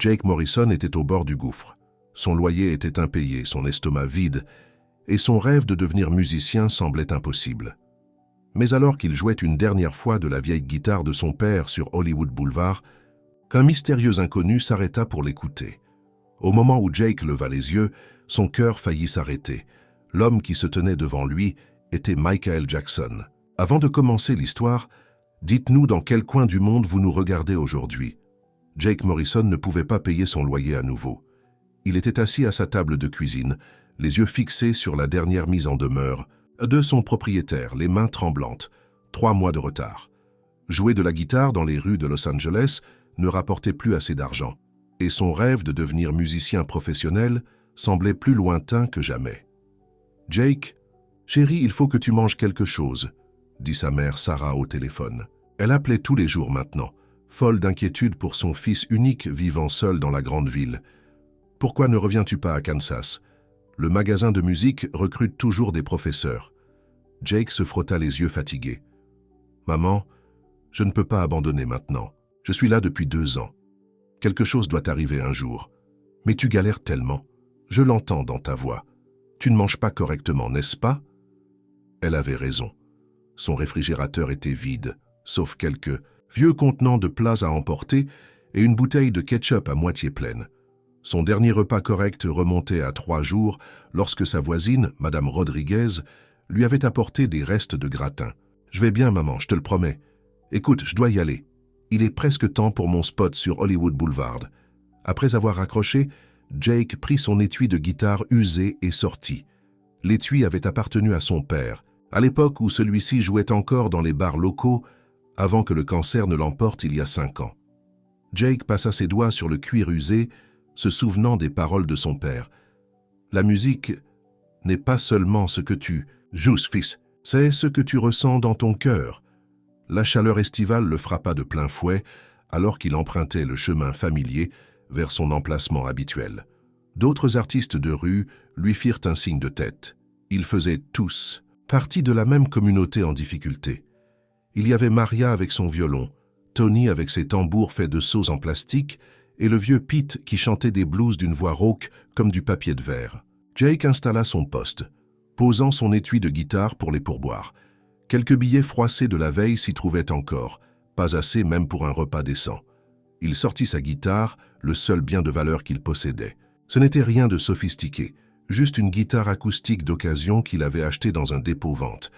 Jake Morrison était au bord du gouffre. Son loyer était impayé, son estomac vide, et son rêve de devenir musicien semblait impossible. Mais alors qu'il jouait une dernière fois de la vieille guitare de son père sur Hollywood Boulevard, qu'un mystérieux inconnu s'arrêta pour l'écouter. Au moment où Jake leva les yeux, son cœur faillit s'arrêter. L'homme qui se tenait devant lui était Michael Jackson. Avant de commencer l'histoire, dites-nous dans quel coin du monde vous nous regardez aujourd'hui. Jake Morrison ne pouvait pas payer son loyer à nouveau. Il était assis à sa table de cuisine, les yeux fixés sur la dernière mise en demeure de son propriétaire, les mains tremblantes, 3 mois de retard. Jouer de la guitare dans les rues de Los Angeles ne rapportait plus assez d'argent, et son rêve de devenir musicien professionnel semblait plus lointain que jamais. « Jake, chérie, il faut que tu manges quelque chose », dit sa mère Sarah au téléphone. Elle appelait tous les jours maintenant, folle d'inquiétude pour son fils unique vivant seul dans la grande ville. « Pourquoi ne reviens-tu pas à Kansas ? Le magasin de musique recrute toujours des professeurs. » Jake se frotta les yeux fatigués. « Maman, je ne peux pas abandonner maintenant. Je suis là depuis 2 ans. Quelque chose doit arriver un jour. Mais tu galères tellement. Je l'entends dans ta voix. Tu ne manges pas correctement, n'est-ce pas ?» Elle avait raison. Son réfrigérateur était vide, sauf quelques vieux contenants de plats à emporter et une bouteille de ketchup à moitié pleine. Son dernier repas correct remontait à 3 jours lorsque sa voisine, Madame Rodriguez, lui avait apporté des restes de gratin. « Je vais bien, maman, je te le promets. Écoute, je dois y aller. Il est presque temps pour mon spot sur Hollywood Boulevard. » Après avoir raccroché, Jake prit son étui de guitare usé et sortit. L'étui avait appartenu à son père, à l'époque où celui-ci jouait encore dans les bars locaux, avant que le cancer ne l'emporte il y a 5 ans. Jake passa ses doigts sur le cuir usé, se souvenant des paroles de son père. « La musique n'est pas seulement ce que tu joues, fils, c'est ce que tu ressens dans ton cœur. » La chaleur estivale le frappa de plein fouet alors qu'il empruntait le chemin familier vers son emplacement habituel. D'autres artistes de rue lui firent un signe de tête. Ils faisaient tous partie de la même communauté en difficulté. Il y avait Maria avec son violon, Tony avec ses tambours faits de seaux en plastique et le vieux Pete qui chantait des blues d'une voix rauque comme du papier de verre. Jake installa son poste, posant son étui de guitare pour les pourboires. Quelques billets froissés de la veille s'y trouvaient encore, pas assez même pour un repas décent. Il sortit sa guitare, le seul bien de valeur qu'il possédait. Ce n'était rien de sophistiqué, juste une guitare acoustique d'occasion qu'il avait achetée dans un dépôt-vente.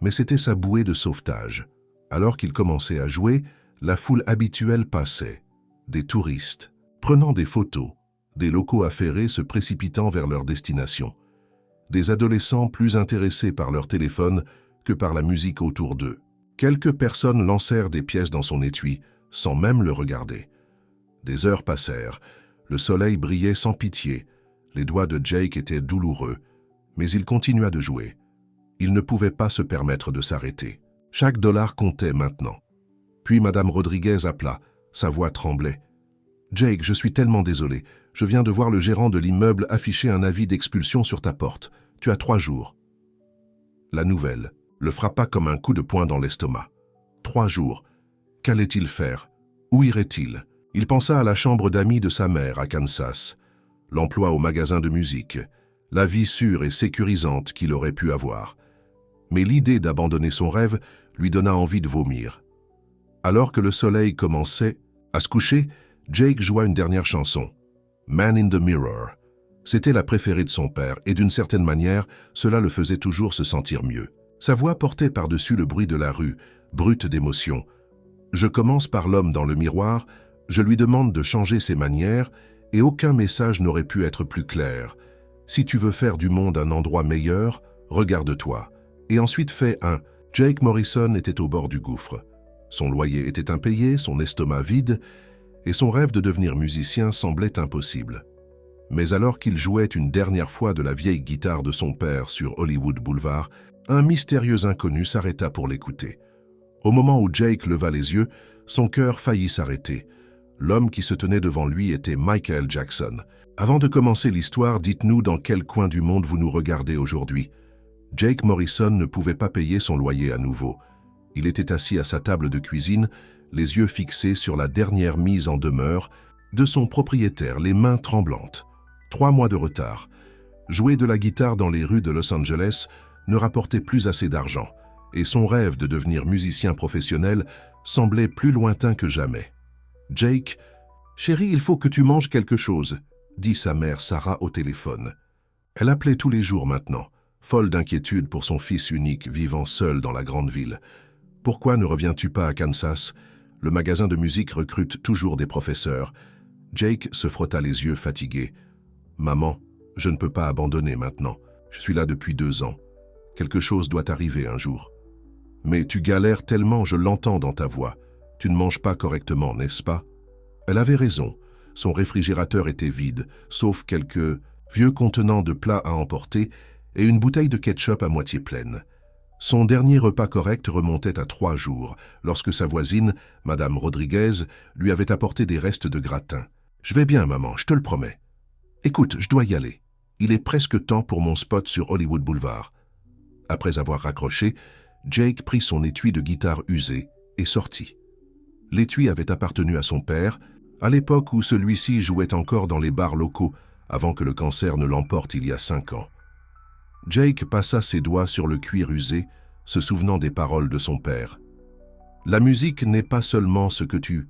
Mais c'était sa bouée de sauvetage. Alors qu'il commençait à jouer, la foule habituelle passait. Des touristes, prenant des photos, des locaux affairés se précipitant vers leur destination. Des adolescents plus intéressés par leur téléphone que par la musique autour d'eux. Quelques personnes lancèrent des pièces dans son étui, sans même le regarder. Des heures passèrent, le soleil brillait sans pitié, les doigts de Jake étaient douloureux, mais il continua de jouer. Il ne pouvait pas se permettre de s'arrêter. Chaque dollar comptait maintenant. Puis Madame Rodriguez appela, sa voix tremblait. « Jake, je suis tellement désolé. Je viens de voir le gérant de l'immeuble afficher un avis d'expulsion sur ta porte. Tu as 3 jours. » La nouvelle le frappa comme un coup de poing dans l'estomac. 3 jours. Qu'allait-il faire? Où irait-il? Il pensa à la chambre d'amis de sa mère à Kansas, l'emploi au magasin de musique, la vie sûre et sécurisante qu'il aurait pu avoir. Mais l'idée d'abandonner son rêve lui donna envie de vomir. Alors que le soleil commençait à se coucher, Jake joua une dernière chanson, « Man in the Mirror ». C'était la préférée de son père et d'une certaine manière, cela le faisait toujours se sentir mieux. Sa voix portait par-dessus le bruit de la rue, brute d'émotion. « Je commence par l'homme dans le miroir, je lui demande de changer ses manières et aucun message n'aurait pu être plus clair. Si tu veux faire du monde un endroit meilleur, regarde-toi. Et ensuite fais un. » Jake Morrison était au bord du gouffre. Son loyer était impayé, son estomac vide, et son rêve de devenir musicien semblait impossible. Mais alors qu'il jouait une dernière fois de la vieille guitare de son père sur Hollywood Boulevard, un mystérieux inconnu s'arrêta pour l'écouter. Au moment où Jake leva les yeux, son cœur faillit s'arrêter. L'homme qui se tenait devant lui était Michael Jackson. Avant de commencer l'histoire, dites-nous dans quel coin du monde vous nous regardez aujourd'hui. Jake Morrison ne pouvait pas payer son loyer à nouveau. Il était assis à sa table de cuisine, les yeux fixés sur la dernière mise en demeure de son propriétaire, les mains tremblantes. 3 mois de retard. Jouer de la guitare dans les rues de Los Angeles ne rapportait plus assez d'argent, et son rêve de devenir musicien professionnel semblait plus lointain que jamais. « Jake, chérie, il faut que tu manges quelque chose », dit sa mère Sarah au téléphone. Elle appelait tous les jours maintenant, folle d'inquiétude pour son fils unique vivant seul dans la grande ville. « Pourquoi ne reviens-tu pas à Kansas? Le magasin de musique recrute toujours des professeurs. » Jake se frotta les yeux fatigué. « Maman, je ne peux pas abandonner maintenant. Je suis là depuis 2 ans. Quelque chose doit arriver un jour. »« Mais tu galères tellement, je l'entends dans ta voix. Tu ne manges pas correctement, n'est-ce pas ?» Elle avait raison. Son réfrigérateur était vide, sauf quelques vieux contenants de plats à emporter et une bouteille de ketchup à moitié pleine. Son dernier repas correct remontait à 3 jours, lorsque sa voisine, Madame Rodriguez, lui avait apporté des restes de gratin. « Je vais bien, maman, je te le promets. Écoute, je dois y aller. Il est presque temps pour mon spot sur Hollywood Boulevard. » Après avoir raccroché, Jake prit son étui de guitare usé et sortit. L'étui avait appartenu à son père, à l'époque où celui-ci jouait encore dans les bars locaux, avant que le cancer ne l'emporte il y a 5 ans. Jake passa ses doigts sur le cuir usé, se souvenant des paroles de son père. « La musique n'est pas seulement ce que tu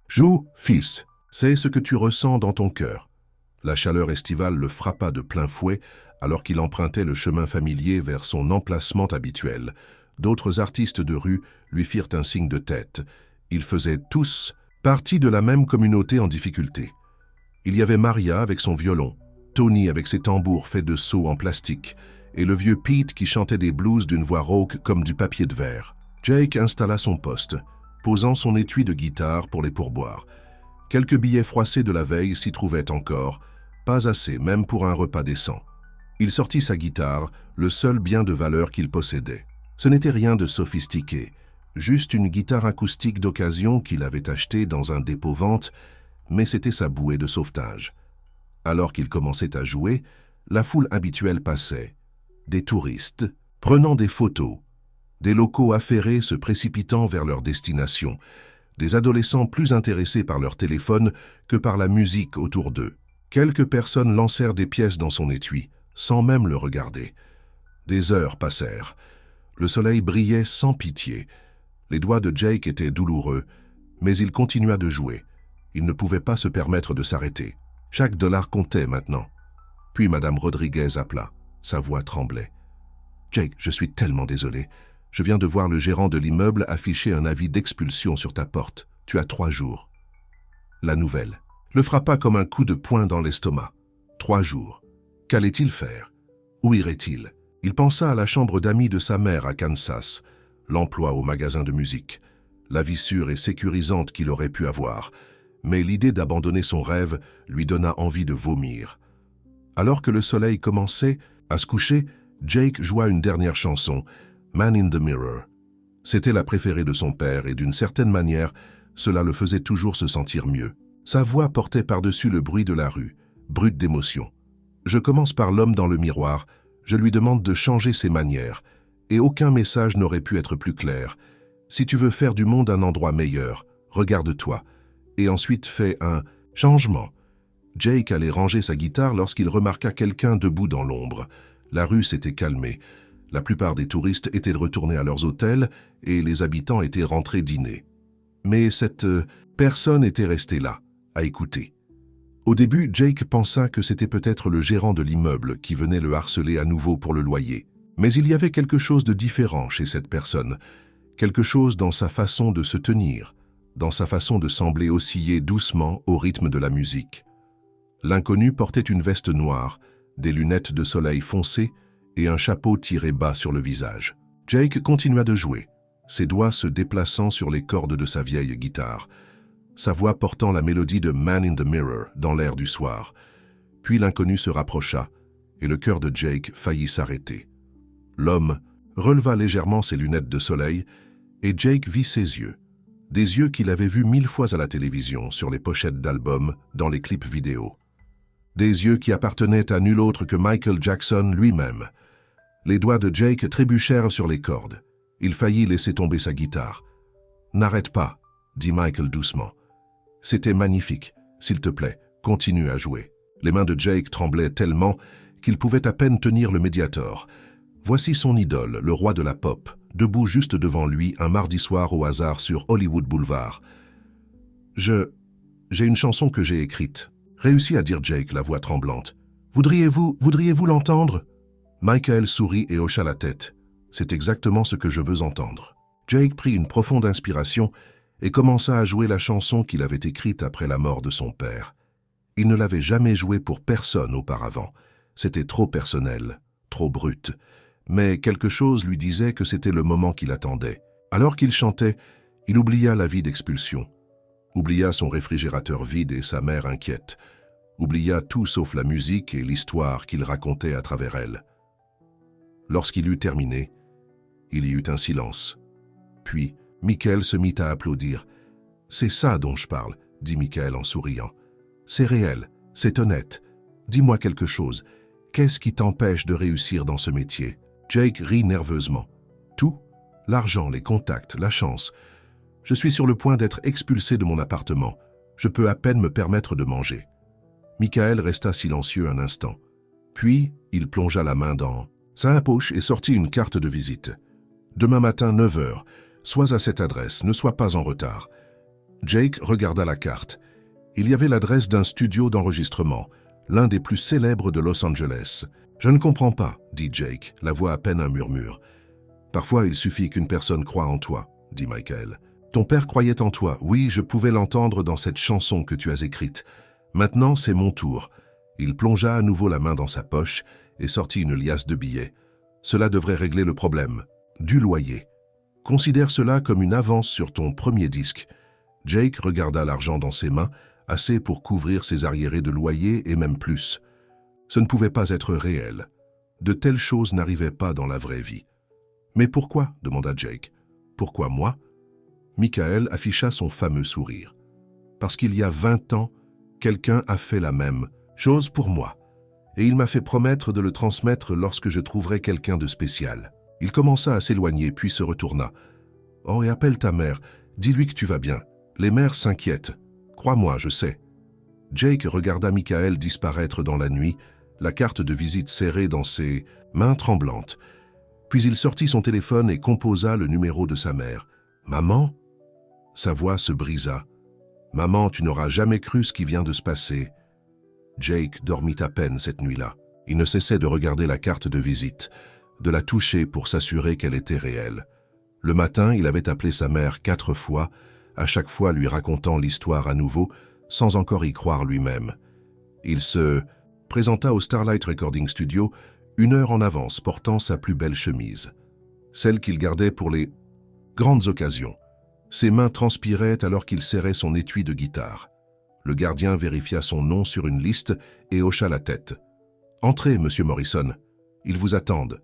joues, fils, c'est ce que tu ressens dans ton cœur. » La chaleur estivale le frappa de plein fouet alors qu'il empruntait le chemin familier vers son emplacement habituel. D'autres artistes de rue lui firent un signe de tête. Ils faisaient tous partie de la même communauté en difficulté. Il y avait Maria avec son violon, Tony avec ses tambours faits de seaux en plastique, et le vieux Pete qui chantait des blues d'une voix rauque comme du papier de verre. Jake installa son poste, posant son étui de guitare pour les pourboires. Quelques billets froissés de la veille s'y trouvaient encore, pas assez même pour un repas décent. Il sortit sa guitare, le seul bien de valeur qu'il possédait. Ce n'était rien de sophistiqué, juste une guitare acoustique d'occasion qu'il avait achetée dans un dépôt-vente, mais c'était sa bouée de sauvetage. Alors qu'il commençait à jouer, la foule habituelle passait. Des touristes, prenant des photos, des locaux affairés se précipitant vers leur destination, des adolescents plus intéressés par leur téléphone que par la musique autour d'eux. Quelques personnes lancèrent des pièces dans son étui, sans même le regarder. Des heures passèrent. Le soleil brillait sans pitié. Les doigts de Jake étaient douloureux, mais il continua de jouer. Il ne pouvait pas se permettre de s'arrêter. Chaque dollar comptait maintenant. Puis Madame Rodriguez appela. Sa voix tremblait. « Jake, je suis tellement désolé. Je viens de voir le gérant de l'immeuble afficher un avis d'expulsion sur ta porte. Tu as 3 jours. » La nouvelle le frappa comme un coup de poing dans l'estomac. 3 jours. Qu'allait-il faire? Où irait-il? Il pensa à la chambre d'amis de sa mère à Kansas, l'emploi au magasin de musique, la vie sûre et sécurisante qu'il aurait pu avoir, mais l'idée d'abandonner son rêve lui donna envie de vomir. Alors que le soleil commençait à se coucher, Jake joua une dernière chanson, Man in the Mirror. C'était la préférée de son père et d'une certaine manière, cela le faisait toujours se sentir mieux. Sa voix portait par-dessus le bruit de la rue, brute d'émotion. Je commence par l'homme dans le miroir, je lui demande de changer ses manières, et aucun message n'aurait pu être plus clair. Si tu veux faire du monde un endroit meilleur, regarde-toi, et ensuite fais un changement. Jake allait ranger sa guitare lorsqu'il remarqua quelqu'un debout dans l'ombre. La rue s'était calmée. La plupart des touristes étaient retournés à leurs hôtels et les habitants étaient rentrés dîner. Mais cette personne était restée là, à écouter. Au début, Jake pensa que c'était peut-être le gérant de l'immeuble qui venait le harceler à nouveau pour le loyer. Mais il y avait quelque chose de différent chez cette personne, quelque chose dans sa façon de se tenir, dans sa façon de sembler osciller doucement au rythme de la musique. L'inconnu portait une veste noire, des lunettes de soleil foncées et un chapeau tiré bas sur le visage. Jake continua de jouer, ses doigts se déplaçant sur les cordes de sa vieille guitare, sa voix portant la mélodie de Man in the Mirror dans l'air du soir. Puis l'inconnu se rapprocha, et le cœur de Jake faillit s'arrêter. L'homme releva légèrement ses lunettes de soleil, et Jake vit ses yeux. Des yeux qu'il avait vus 1000 fois à la télévision, sur les pochettes d'albums, dans les clips vidéo. Des yeux qui appartenaient à nul autre que Michael Jackson lui-même. Les doigts de Jake trébuchèrent sur les cordes. Il faillit laisser tomber sa guitare. « N'arrête pas », dit Michael doucement. C'était magnifique. S'il te plaît, continue à jouer. Les mains de Jake tremblaient tellement qu'il pouvait à peine tenir le Mediator. Voici son idole, le roi de la pop, debout juste devant lui un mardi soir au hasard sur Hollywood Boulevard. J'ai une chanson que j'ai écrite, réussit à dire Jake, la voix tremblante. Voudriez-vous l'entendre? Michael sourit et hocha la tête. C'est exactement ce que je veux entendre. Jake prit une profonde inspiration et commença à jouer la chanson qu'il avait écrite après la mort de son père. Il ne l'avait jamais jouée pour personne auparavant. C'était trop personnel, trop brut. Mais quelque chose lui disait que c'était le moment qu'il attendait. Alors qu'il chantait, il oublia la vie d'expulsion. Oublia son réfrigérateur vide et sa mère inquiète. Oublia tout sauf la musique et l'histoire qu'il racontait à travers elle. Lorsqu'il eut terminé, il y eut un silence. Puis, Michael se mit à applaudir. « C'est ça dont je parle, » dit Michael en souriant. « C'est réel, c'est honnête. Dis-moi quelque chose. Qu'est-ce qui t'empêche de réussir dans ce métier ?» Jake rit nerveusement. « Tout. L'argent, les contacts, la chance. Je suis sur le point d'être expulsé de mon appartement. Je peux à peine me permettre de manger. » Michael resta silencieux un instant. Puis, il plongea la main dans sa poche et sortit une carte de visite. « Demain matin, 9 heures. Sois à cette adresse, ne sois pas en retard. » Jake regarda la carte. Il y avait l'adresse d'un studio d'enregistrement, l'un des plus célèbres de Los Angeles. « Je ne comprends pas, » dit Jake, la voix à peine un murmure. « Parfois, il suffit qu'une personne croie en toi, » dit Michael. « Ton père croyait en toi. Oui, je pouvais l'entendre dans cette chanson que tu as écrite. Maintenant, c'est mon tour. » Il plongea à nouveau la main dans sa poche et sortit une liasse de billets. « Cela devrait régler le problème. Du loyer. Considère cela comme une avance sur ton premier disque. » Jake regarda l'argent dans ses mains, assez pour couvrir ses arriérés de loyer et même plus. Ce ne pouvait pas être réel. De telles choses n'arrivaient pas dans la vraie vie. « Mais pourquoi ?» demanda Jake. « Pourquoi moi ?» Michael afficha son fameux sourire. « Parce qu'il y a 20 ans, quelqu'un a fait la même chose pour moi. Et il m'a fait promettre de le transmettre lorsque je trouverais quelqu'un de spécial. » Il commença à s'éloigner, puis se retourna. « Oh, et appelle ta mère. Dis-lui que tu vas bien. Les mères s'inquiètent. Crois-moi, je sais. » Jake regarda Michael disparaître dans la nuit, la carte de visite serrée dans ses mains tremblantes. Puis il sortit son téléphone et composa le numéro de sa mère. « Maman ?» Sa voix se brisa. « Maman, tu n'auras jamais cru ce qui vient de se passer. » Jake dormit à peine cette nuit-là. Il ne cessait de regarder la carte de visite, de la toucher pour s'assurer qu'elle était réelle. Le matin, il avait appelé sa mère 4 fois, à chaque fois lui racontant l'histoire à nouveau, sans encore y croire lui-même. Il se présenta au Starlight Recording Studio 1 heure en avance, portant sa plus belle chemise, celle qu'il gardait pour les grandes occasions. Ses mains transpiraient alors qu'il serrait son étui de guitare. Le gardien vérifia son nom sur une liste et hocha la tête. « Entrez, Monsieur Morrison. Ils vous attendent. »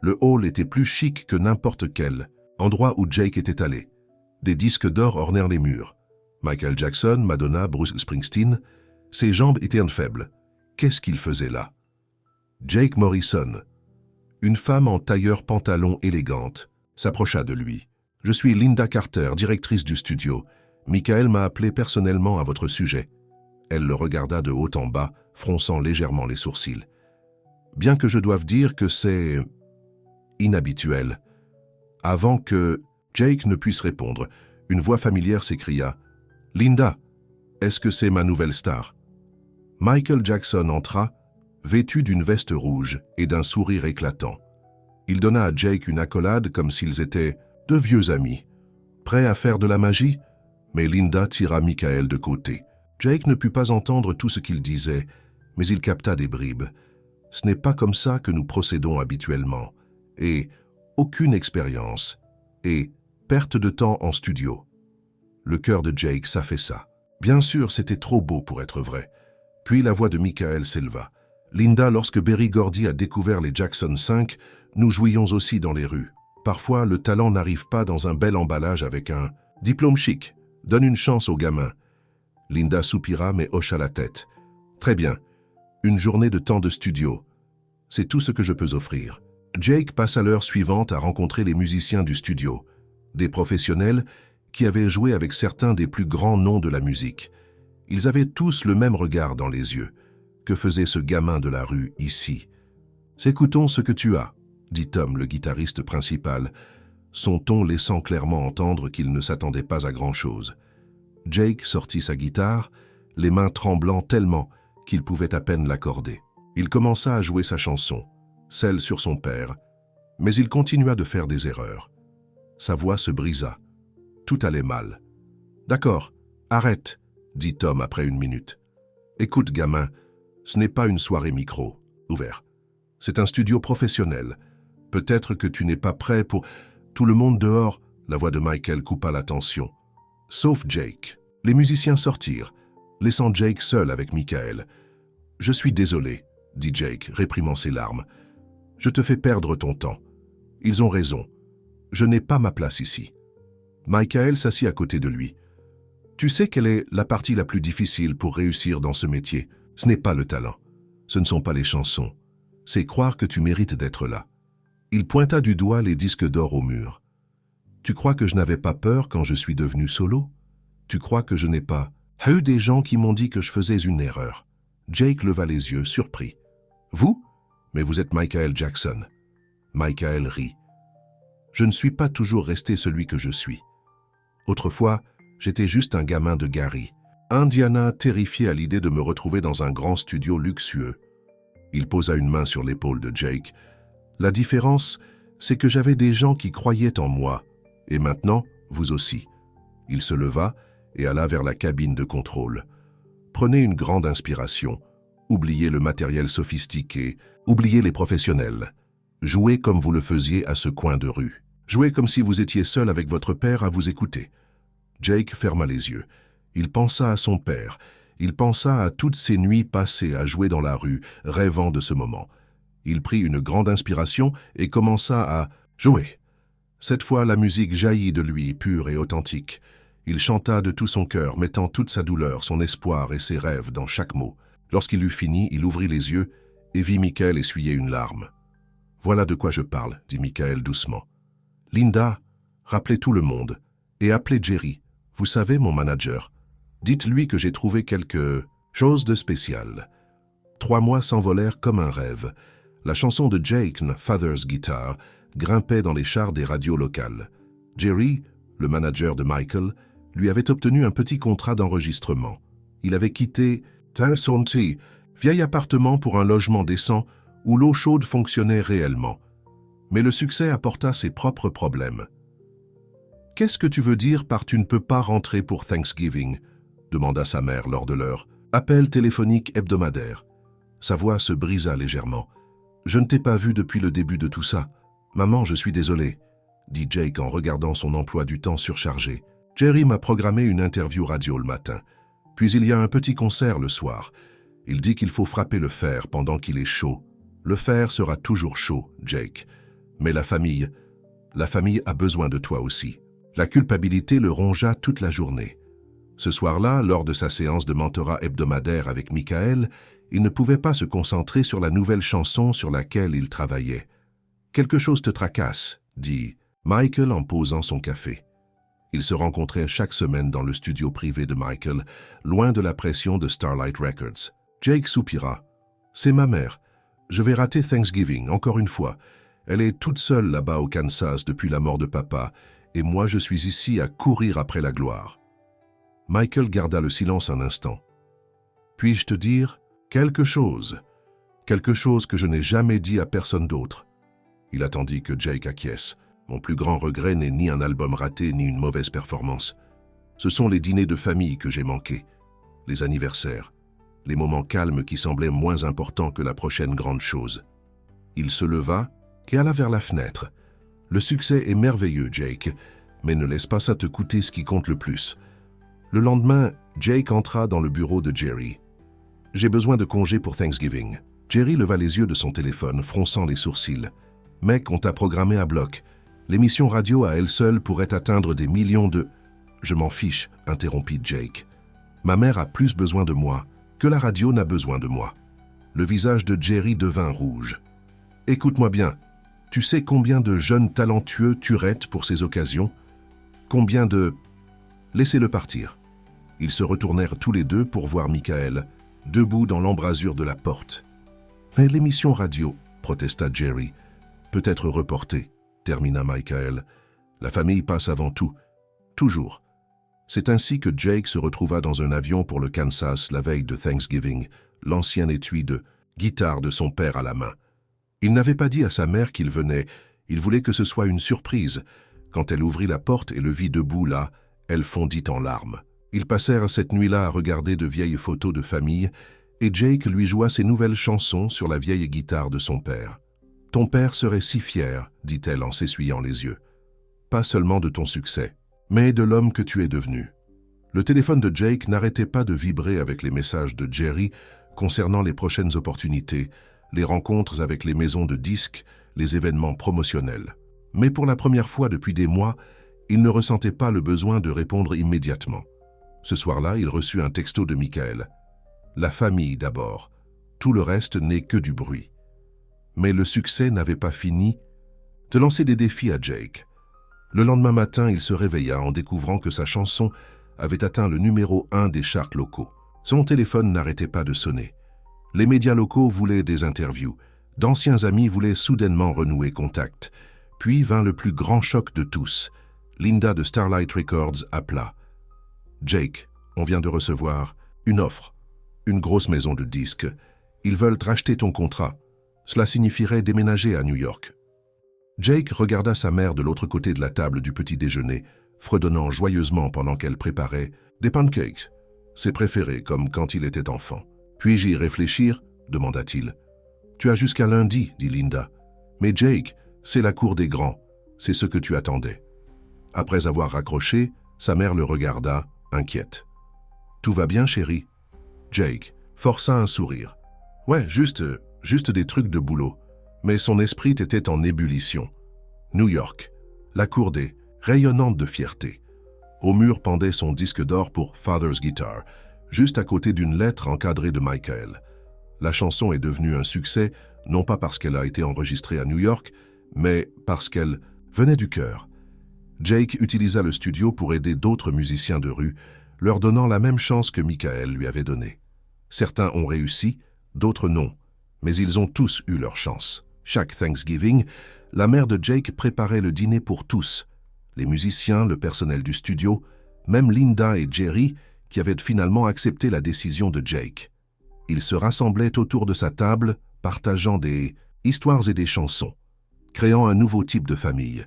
Le hall était plus chic que n'importe quel endroit où Jake était allé. Des disques d'or ornèrent les murs. Michael Jackson, Madonna, Bruce Springsteen, ses jambes étaient faibles. Qu'est-ce qu'il faisait là? Jake Morrison, une femme en tailleur pantalon élégante, s'approcha de lui. « Je suis Linda Carter, directrice du studio. Michael m'a appelé personnellement à votre sujet. » Elle le regarda de haut en bas, fronçant légèrement les sourcils. « Bien que je doive dire que c'est inhabituel. » Avant que Jake ne puisse répondre, une voix familière s'écria. « Linda, est-ce que c'est ma nouvelle star ?» Michael Jackson entra, vêtu d'une veste rouge et d'un sourire éclatant. Il donna à Jake une accolade comme s'ils étaient de vieux amis. Prêt à faire de la magie? Mais Linda tira Michael de côté. Jake ne put pas entendre tout ce qu'il disait, mais il capta des bribes. Ce n'est pas comme ça que nous procédons habituellement. Et aucune expérience. Et perte de temps en studio. Le cœur de Jake s'affaissa. Bien sûr, c'était trop beau pour être vrai. Puis la voix de Michael s'éleva. « Linda, lorsque Berry Gordy a découvert les Jackson 5, nous jouions aussi dans les rues. Parfois, le talent n'arrive pas dans un bel emballage avec un diplôme chic. Donne une chance aux gamins. » Linda soupira mais hocha la tête. « Très bien. Une journée de temps de studio. C'est tout ce que je peux offrir. » Jake passa l'heure suivante à rencontrer les musiciens du studio, des professionnels qui avaient joué avec certains des plus grands noms de la musique. Ils avaient tous le même regard dans les yeux. Que faisait ce gamin de la rue ici? Écoutons ce que tu as, dit Tom, le guitariste principal, son ton laissant clairement entendre qu'il ne s'attendait pas à grand-chose. Jake sortit sa guitare, les mains tremblant tellement qu'il pouvait à peine l'accorder. Il commença à jouer sa chanson, celle sur son père, mais il continua de faire des erreurs. Sa voix se brisa. Tout allait mal. « D'accord, arrête, » dit Tom après une minute. « Écoute, gamin, ce n'est pas une soirée micro, ouvert. C'est un studio professionnel. Peut-être que tu n'es pas prêt pour... » Tout le monde dehors, la voix de Michael coupa la tension. Sauf Jake. Les musiciens sortirent, laissant Jake seul avec Michael. « Je suis désolé, » dit Jake, réprimant ses larmes. « Je te fais perdre ton temps. Ils ont raison. Je n'ai pas ma place ici. » Michael s'assit à côté de lui. « Tu sais quelle est la partie la plus difficile pour réussir dans ce métier? Ce n'est pas le talent. Ce ne sont pas les chansons. C'est croire que tu mérites d'être là. » Il pointa du doigt les disques d'or au mur. « Tu crois que je n'avais pas peur quand je suis devenu solo? Tu crois que je n'ai pas eu des gens qui m'ont dit que je faisais une erreur? » Jake leva les yeux, surpris. « Vous? Mais vous êtes Michael Jackson. » Michael rit. « Je ne suis pas toujours resté celui que je suis. Autrefois, j'étais juste un gamin de Gary. » Indiana, terrifiée à l'idée de me retrouver dans un grand studio luxueux. Il posa une main sur l'épaule de Jake. « La différence, c'est que j'avais des gens qui croyaient en moi. Et maintenant, vous aussi. » Il se leva et alla vers la cabine de contrôle. « Prenez une grande inspiration. Oubliez le matériel sophistiqué. Oubliez les professionnels. Jouez comme vous le faisiez à ce coin de rue. Jouez comme si vous étiez seul avec votre père à vous écouter. » Jake ferma les yeux. Il pensa à son père. Il pensa à toutes ces nuits passées à jouer dans la rue, rêvant de ce moment. Il prit une grande inspiration et commença à jouer. Cette fois, la musique jaillit de lui, pure et authentique. Il chanta de tout son cœur, mettant toute sa douleur, son espoir et ses rêves dans chaque mot. Lorsqu'il eut fini, il ouvrit les yeux et vit Michael essuyer une larme. « Voilà de quoi je parle, » dit Michael doucement. « Linda, rappelez tout le monde et appelez Jerry. Vous savez, mon manager. Dites-lui que j'ai trouvé quelque chose de spécial. » 3 mois s'envolèrent comme un rêve. La chanson de Jake, Father's Guitar, grimpait dans les charts des radios locales. Jerry, le manager de Michael, lui avait obtenu un petit contrat d'enregistrement. Il avait quitté Tansonty, vieil appartement pour un logement décent où l'eau chaude fonctionnait réellement. Mais le succès apporta ses propres problèmes. « Qu'est-ce que tu veux dire par « tu ne peux pas rentrer pour Thanksgiving » demanda sa mère lors de leur appel téléphonique hebdomadaire. Sa voix se brisa légèrement. « Je ne t'ai pas vu depuis le début de tout ça. Maman, je suis désolé, » dit Jake en regardant son emploi du temps surchargé. « Jerry m'a programmé une interview radio le matin. Puis il y a un petit concert le soir. Il dit qu'il faut frapper le fer pendant qu'il est chaud. Le fer sera toujours chaud, Jake. Mais la famille a besoin de toi aussi. » La culpabilité le rongea toute la journée. Ce soir-là, lors de sa séance de mentorat hebdomadaire avec Michael, il ne pouvait pas se concentrer sur la nouvelle chanson sur laquelle il travaillait. « Quelque chose te tracasse, » dit Michael en posant son café. Ils se rencontraient chaque semaine dans le studio privé de Michael, loin de la pression de Starlight Records. Jake soupira. « C'est ma mère. Je vais rater Thanksgiving, encore une fois. Elle est toute seule là-bas au Kansas depuis la mort de papa, et moi je suis ici à courir après la gloire. » Michael garda le silence un instant. « Puis-je te dire quelque chose que je n'ai jamais dit à personne d'autre. » Il attendit que Jake acquiesce. « Mon plus grand regret n'est ni un album raté ni une mauvaise performance. Ce sont les dîners de famille que j'ai manqués, les anniversaires, les moments calmes qui semblaient moins importants que la prochaine grande chose. » Il se leva et alla vers la fenêtre. « Le succès est merveilleux, Jake, mais ne laisse pas ça te coûter ce qui compte le plus. » Le lendemain, Jake entra dans le bureau de Jerry. « J'ai besoin de congé pour Thanksgiving. » Jerry leva les yeux de son téléphone, fronçant les sourcils. « Mec, on t'a programmé à bloc. L'émission radio à elle seule pourrait atteindre des millions de... » « Je m'en fiche, » interrompit Jake. « Ma mère a plus besoin de moi que la radio n'a besoin de moi. » Le visage de Jerry devint rouge. « Écoute-moi bien. Tu sais combien de jeunes talentueux tueraient pour ces occasions? Combien de... » « Laissez-le partir. » Ils se retournèrent tous les deux pour voir Michael, debout dans l'embrasure de la porte. « Mais l'émission radio, protesta Jerry, peut être reportée, termina Michael. La famille passe avant tout, toujours. » C'est ainsi que Jake se retrouva dans un avion pour le Kansas la veille de Thanksgiving, l'ancien étui de guitare de son père à la main. Il n'avait pas dit à sa mère qu'il venait, il voulait que ce soit une surprise. Quand elle ouvrit la porte et le vit debout là, elle fondit en larmes. Ils passèrent cette nuit-là à regarder de vieilles photos de famille et Jake lui joua ses nouvelles chansons sur la vieille guitare de son père. « Ton père serait si fier, dit-elle en s'essuyant les yeux. Pas seulement de ton succès, mais de l'homme que tu es devenu. » Le téléphone de Jake n'arrêtait pas de vibrer avec les messages de Jerry concernant les prochaines opportunités, les rencontres avec les maisons de disques, les événements promotionnels. Mais pour la première fois depuis des mois, il ne ressentait pas le besoin de répondre immédiatement. Ce soir-là, il reçut un texto de Michael. La famille d'abord. Tout le reste n'est que du bruit. Mais le succès n'avait pas fini de lancer des défis à Jake. Le lendemain matin, il se réveilla en découvrant que sa chanson avait atteint le numéro 1 des charts locaux. Son téléphone n'arrêtait pas de sonner. Les médias locaux voulaient des interviews. D'anciens amis voulaient soudainement renouer contact. Puis vint le plus grand choc de tous. Linda de Starlight Records appela. « Jake, on vient de recevoir une offre. Une grosse maison de disques. Ils veulent racheter ton contrat. Cela signifierait déménager à New York. » Jake regarda sa mère de l'autre côté de la table du petit déjeuner, fredonnant joyeusement pendant qu'elle préparait des pancakes, ses préférés comme quand il était enfant. « Puis-je y réfléchir ?» demanda-t-il. « Tu as jusqu'à lundi, dit Linda. Mais Jake, c'est la cour des grands. C'est ce que tu attendais. » Après avoir raccroché, sa mère le regarda, inquiète. « Tout va bien, chérie ?» Jake força un sourire. « Ouais, juste des trucs de boulot. » Mais son esprit était en ébullition. New York, la cour des rayonnante de fierté. Au mur pendait son disque d'or pour Father's Guitar, juste à côté d'une lettre encadrée de Michael. La chanson est devenue un succès, non pas parce qu'elle a été enregistrée à New York, mais parce qu'elle venait du cœur. Jake utilisa le studio pour aider d'autres musiciens de rue, leur donnant la même chance que Michael lui avait donnée. Certains ont réussi, d'autres non, mais ils ont tous eu leur chance. Chaque Thanksgiving, la mère de Jake préparait le dîner pour tous, les musiciens, le personnel du studio, même Linda et Jerry, qui avaient finalement accepté la décision de Jake. Ils se rassemblaient autour de sa table, partageant des histoires et des chansons, créant un nouveau type de famille.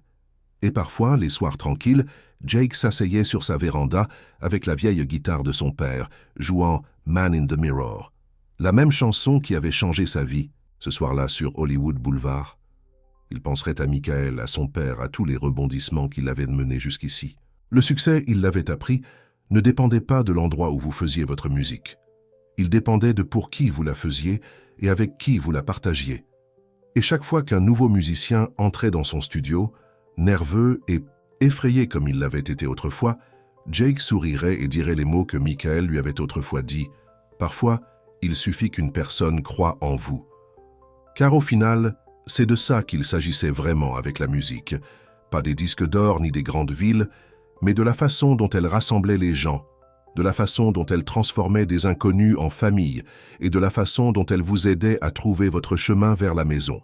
Et parfois, les soirs tranquilles, Jake s'asseyait sur sa véranda avec la vieille guitare de son père, jouant « Man in the Mirror », la même chanson qui avait changé sa vie, ce soir-là sur Hollywood Boulevard. Il penserait à Michael, à son père, à tous les rebondissements qu'il avait menés jusqu'ici. Le succès, il l'avait appris, ne dépendait pas de l'endroit où vous faisiez votre musique. Il dépendait de pour qui vous la faisiez et avec qui vous la partagiez. Et chaque fois qu'un nouveau musicien entrait dans son studio, nerveux et effrayé comme il l'avait été autrefois, Jake sourirait et dirait les mots que Michael lui avait autrefois dit. Parfois, il suffit qu'une personne croie en vous. Car au final, c'est de ça qu'il s'agissait vraiment avec la musique. Pas des disques d'or ni des grandes villes, mais de la façon dont elle rassemblait les gens, de la façon dont elle transformait des inconnus en famille et de la façon dont elle vous aidait à trouver votre chemin vers la maison.